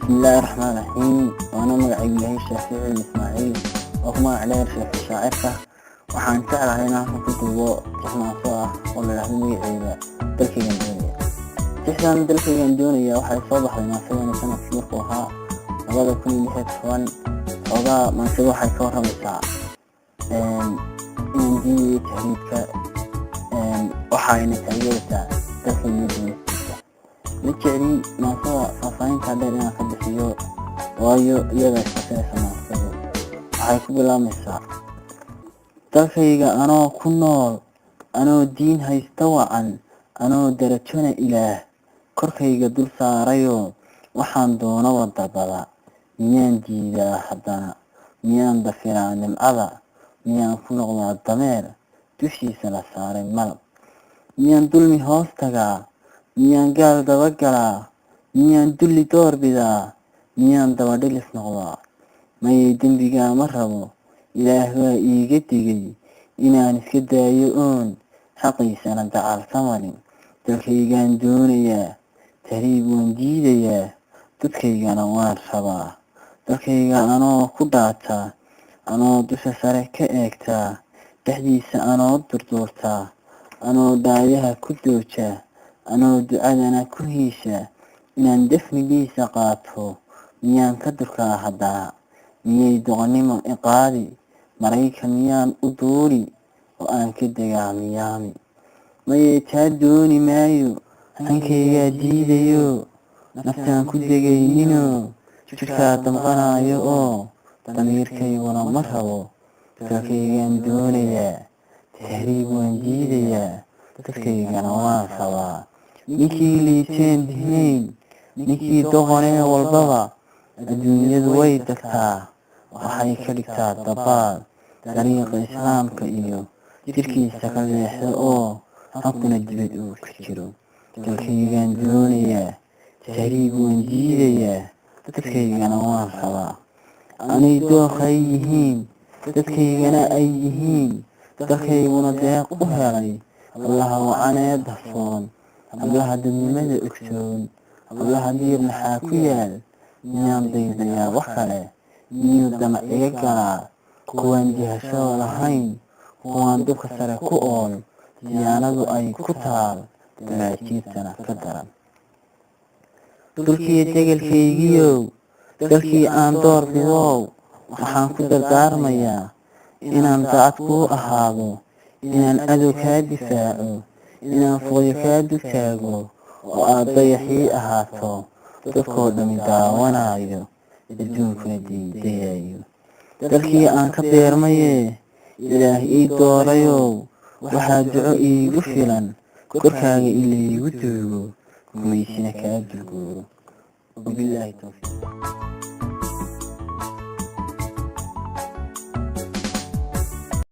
بسم الله الرحمن الرحيم. وأنا مقعد لهي الشافعي الإسماعيل وكما عليه الشيخ الشاعرة waxaan jeclahay inaan ku duubo tixnaaso ah oo la yiraahdo magaceeda dalkaygan doonaya. Tixdan dalkaygan doonaya waxay soo baxday maasadana sanadkii markuu ahaa 2016 ogaa maasada waxay ka waramaysaa in diiday tahriibka waxayna taageertaa dalkaygan doonaysa. Ma jecli maasada faahfaahinta dheer inaan ka bixiyo waayo iyada shaqeysa maasadu waxay ku bilaabaysaa dalkayga anoo ku nool, anoo diin haysta wacan, anoo darajona ilaah korkayga dul saarayo waxaan doono wadabada. Miyaan diidaa haddana, miyaan dafiraa nimcada, miyaan ku noqdaa dameer dushiisa la saaray malab, miyaan dulmi hoos tagaa, miyaan gaal dabagalaa, miyaan dulli doorbidaa, miyaan dabadhilis noqdaa. Mayay dembigaa ma rabo, ilaah waa iiga digay inaan iska daayo oon xaqiisana dacalsamarin. Dalkaygaan doonayaa, tahriib waan diidayaa, dadkaygana waan rabaa. Dalkayga anoo ku dhaataa, anoo dusha sare ka eegtaa, dhexdiisa anoo durduurtaa, anoo daayaha ku doojaa, anoo ducadana ku hiishaa inaan dafnigiisa qaato. Miyaan ka durkaa haddana, miyay doqonnimo iqaadi, Maraykan miyaan u duuli oo aan ka degaa Miyaami. Mayay taa dooni maayo, hankaygaa diidayo, naftaan ku degayninoo jidhkaa damqanayo oo damiirkayguna ma rabo. Dalkaygaan doonayaa, tahriib waan diidayaa, dadkaygana waan rabaa. Ninkii liiteen dihayn, ninkii doqonee walbaba adduunyadu way tagtaa, waxay ka dhigtaa dabaal dariiqa islaamka iyo jirkiisa ka leexda oo hankuna dibad uu ka jiro. Dalkaygaan doonayaa, tahriib waan diidayaa, dadkaygana waan rabaa. Anay dooqay yihiin, dadkaygana ay yihiin, dalkayguna deeq u helay. Allaha wacanee dafoon, hablaha dadnimada ogsoon, hablaha diir maxaa ku yaal. Miyaan daydayaa wax kale, miyuu damac iga galaa, kuwaan dihasho lahayn, kuwaan dubka sare ku ool, diyaanadu ay ku taal, dagaajiirtana ka daran. Dulkii degelkaygiyow, dalkii aan door bidow, waxaan ku dardaarmayaa inaan daacad kuu ahaado, inaan cadow kaa difaaco, inaan fooyo kaa dugtaago oo aad dayaxii ahaato dadkoo dhami daawanayo adduunkuna diidayayo. Dalkii aan ka beermayee ilaah ii doorayow, waxaa duco iigu filan korkaaga ilaygu duugo, gumaysina kaa dulguuro. Wabilaahi tawfiiq.